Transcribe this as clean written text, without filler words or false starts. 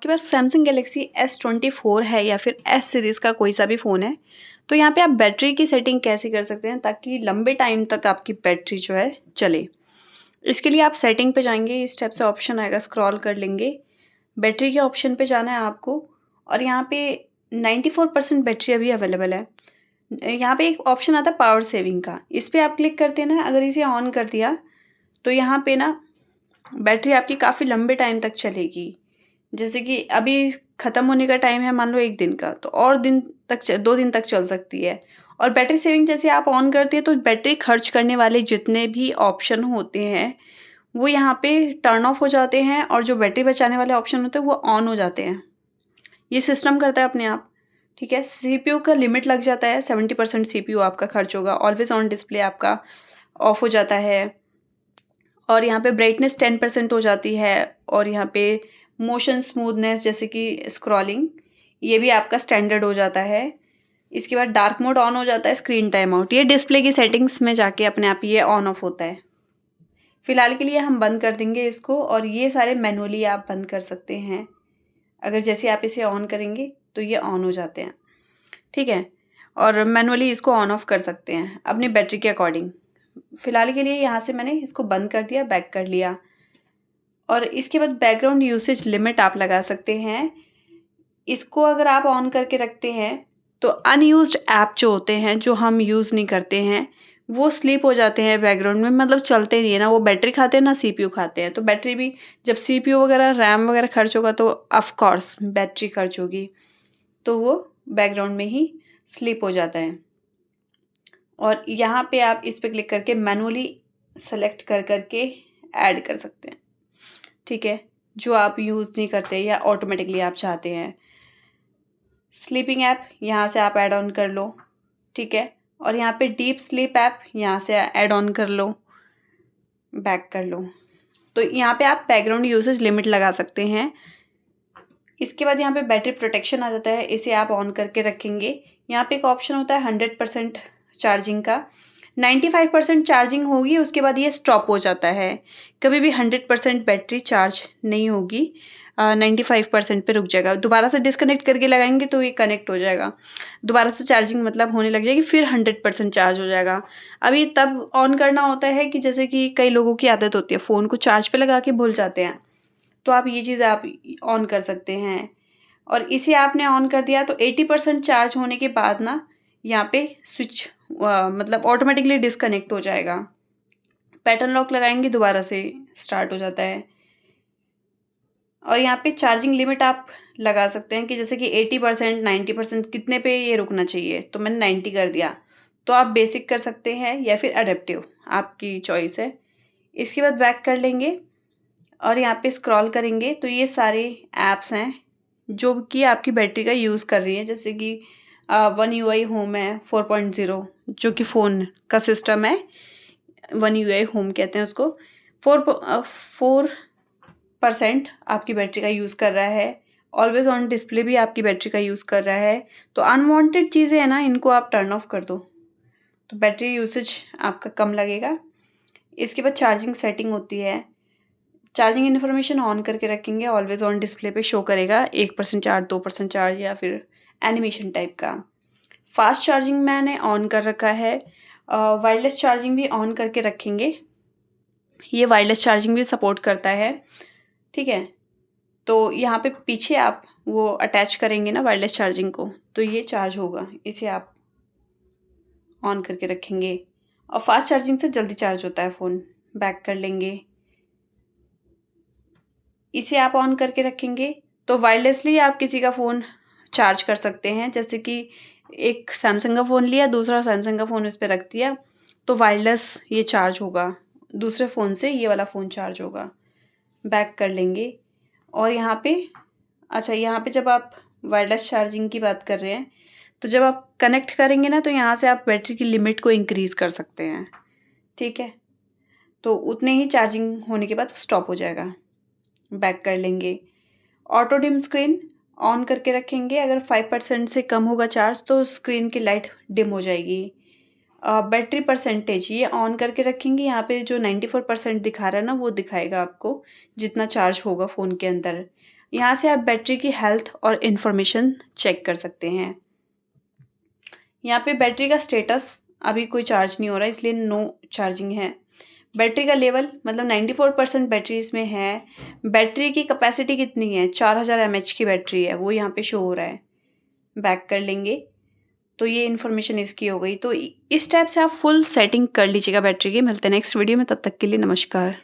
आपके पास Samsung Galaxy S24 है या फिर एस सीरीज़ का कोई सा भी फ़ोन है, तो यहाँ पे आप बैटरी की सेटिंग कैसे कर सकते हैं ताकि लंबे टाइम तक आपकी बैटरी जो है चले। इसके लिए आप सेटिंग पे जाएँगे, इस टाइप से ऑप्शन आएगा, स्क्रॉल कर लेंगे। बैटरी के ऑप्शन पे जाना है आपको और यहाँ पे 94% बैटरी अभी अवेलेबल है। यहाँ पे एक ऑप्शन आता है पावर सेविंग का, इस पे आप क्लिक करते हैं ना, अगर इसे ऑन कर दिया तो यहाँ पे ना बैटरी आपकी काफ़ी लंबे टाइम तक चलेगी। जैसे कि अभी ख़त्म होने का टाइम है मान लो 1 दिन का, तो और दिन तक 2 दिन तक चल सकती है। और बैटरी सेविंग जैसे आप ऑन करते हैं तो बैटरी खर्च करने वाले जितने भी ऑप्शन होते हैं, वो यहाँ पे टर्न ऑफ हो जाते हैं और जो बैटरी बचाने वाले ऑप्शन होते हैं वो ऑन हो जाते हैं। ये सिस्टम करता है अपने आप, ठीक है। सीपीयू का लिमिट लग जाता है, 70% सीपीयू आपका खर्च होगा। ऑलवेज़ ऑन डिस्प्ले आपका ऑफ हो जाता है और यहाँ पे ब्राइटनेस 10% हो जाती है और यहाँ पे मोशन स्मूथनेस जैसे कि स्क्रॉलिंग, ये भी आपका स्टैंडर्ड हो जाता है। इसके बाद डार्क मोड ऑन हो जाता है, स्क्रीन टाइम आउट, ये डिस्प्ले की सेटिंग्स में जाके अपने आप ये ऑन ऑफ होता है। फ़िलहाल के लिए हम बंद कर देंगे इसको और ये सारे मैनुअली आप बंद कर सकते हैं। अगर जैसे आप इसे ऑन करेंगे तो ये ऑन हो जाते हैं, ठीक है। और मैनुअली इसको ऑन ऑफ कर सकते हैं अपनी बैटरी के अकॉर्डिंग। फ़िलहाल के लिए यहाँ से मैंने इसको बंद कर दिया, बैक कर लिया। और इसके बाद बैकग्राउंड यूसेज लिमिट आप लगा सकते हैं। इसको अगर आप ऑन करके रखते हैं तो अनयूज्ड ऐप जो होते हैं, जो हम यूज़ नहीं करते हैं, वो स्लीप हो जाते हैं बैकग्राउंड में, मतलब चलते नहीं है ना, वो बैटरी खाते हैं ना सीपीयू खाते हैं। तो बैटरी भी जब सीपीयू वगैरह रैम वगैरह खर्च होगा तो ऑफ कोर्स बैटरी खर्च होगी, तो वो बैकग्राउंड में ही स्लीप हो जाता है। और यहाँ पे आप इस पे क्लिक करके मैनुअली सेलेक्ट कर करके ऐड कर सकते हैं, ठीक है, जो आप यूज़ नहीं करते या ऑटोमेटिकली आप चाहते हैं। स्लीपिंग ऐप यहाँ से आप ऐड ऑन कर लो, ठीक है। और यहाँ पे डीप स्लीप ऐप यहाँ से ऐड ऑन कर लो, बैक कर लो। तो यहाँ पे आप बैकग्राउंड यूसेज लिमिट लगा सकते हैं। इसके बाद यहाँ पे बैटरी प्रोटेक्शन आ जाता है, इसे आप ऑन करके रखेंगे। यहाँ पे एक ऑप्शन होता है 100% चार्जिंग का। 95% चार्जिंग होगी, उसके बाद ये स्टॉप हो जाता है। कभी भी 100% बैटरी चार्ज नहीं होगी, 95% पे रुक जाएगा। दोबारा से डिस्कनेक्ट करके लगाएंगे तो ये कनेक्ट हो जाएगा, दोबारा से चार्जिंग मतलब होने लग जाएगी, फिर 100% चार्ज हो जाएगा। अभी तब ऑन करना होता है कि जैसे कि कई लोगों की आदत होती है फ़ोन को चार्ज पे लगा के भूल जाते हैं, तो आप ये चीज़ आप ऑन कर सकते हैं। और इसे आपने ऑन कर दिया तो 80% चार्ज होने के बाद ना यहाँ पे स्विच मतलब ऑटोमेटिकली डिस्कनेक्ट हो जाएगा। पैटर्न लॉक लगाएंगे दोबारा से स्टार्ट हो जाता है। और यहाँ पे चार्जिंग लिमिट आप लगा सकते हैं कि जैसे कि 80% 90% कितने पे ये रुकना चाहिए, तो मैंने 90 कर दिया। तो आप बेसिक कर सकते हैं या फिर अडेप्टिव, आपकी चॉइस है। इसके बाद बैक कर लेंगे और यहाँ पे स्क्रॉल करेंगे तो ये सारे ऐप्स हैं जो कि आपकी बैटरी का यूज़ कर रही है। जैसे कि वन यूआई होम है 4.0, जो कि फ़ोन का सिस्टम है, वन यूआई होम कहते हैं उसको। 4% आपकी बैटरी का यूज़ कर रहा है। ऑलवेज़ ऑन डिस्प्ले भी आपकी बैटरी का यूज़ कर रहा है। तो अनवांटेड चीज़ें हैं ना, इनको आप टर्न ऑफ कर दो तो बैटरी यूसेज आपका कम लगेगा। इसके बाद चार्जिंग सेटिंग होती है, चार्जिंग इन्फॉर्मेशन ऑन करके रखेंगे, ऑलवेज ऑन डिस्प्ले पे शो करेगा 1% चार्ज, 2% चार्ज या फिर एनिमेशन टाइप का। फास्ट चार्जिंग मैंने ऑन कर रखा है। वायरलेस चार्जिंग भी ऑन करके रखेंगे, ये वायरलेस चार्जिंग भी सपोर्ट करता है, ठीक है। तो यहाँ पे पीछे आप वो अटैच करेंगे ना वायरलेस चार्जिंग को, तो ये चार्ज होगा, इसे आप ऑन करके रखेंगे। और फास्ट चार्जिंग से जल्दी चार्ज होता है फ़ोन। बैक कर लेंगे, इसे आप ऑन करके रखेंगे तो वायरलेसली आप किसी का फ़ोन चार्ज कर सकते हैं। जैसे कि एक सैमसंग का फ़ोन लिया, दूसरा सैमसंग का फ़ोन इस पे रख दिया, तो वायरलेस ये चार्ज होगा, दूसरे फ़ोन से ये वाला फ़ोन चार्ज होगा। बैक कर लेंगे और यहाँ पे अच्छा, यहाँ पे जब आप वायरलेस चार्जिंग की बात कर रहे हैं तो जब आप कनेक्ट करेंगे ना, तो यहाँ से आप बैटरी की लिमिट को इंक्रीज़ कर सकते हैं, ठीक है। तो उतने ही चार्जिंग होने के बाद स्टॉप हो जाएगा। बैक कर लेंगे, ऑटो डिम स्क्रीन ऑन करके रखेंगे। अगर 5% से कम होगा चार्ज तो स्क्रीन की लाइट डिम हो जाएगी। बैटरी परसेंटेज ये ऑन करके रखेंगे, यहाँ पे जो 94% दिखा रहा है ना वो दिखाएगा आपको जितना चार्ज होगा फ़ोन के अंदर। यहाँ से आप बैटरी की हेल्थ और इन्फॉर्मेशन चेक कर सकते हैं। यहाँ पे बैटरी का स्टेटस अभी कोई चार्ज नहीं हो रहा है, इसलिए नो चार्जिंग है। बैटरी का लेवल मतलब 94% बैटरी इसमें है। बैटरी की कैपेसिटी कितनी है, 4000 mAh की बैटरी है, वो यहाँ पे शो हो रहा है। बैक कर लेंगे तो ये इन्फॉर्मेशन इसकी हो गई। तो इस टाइप से आप फुल सेटिंग कर लीजिएगा बैटरी की। मिलते हैं नेक्स्ट वीडियो में, तब तक के लिए नमस्कार।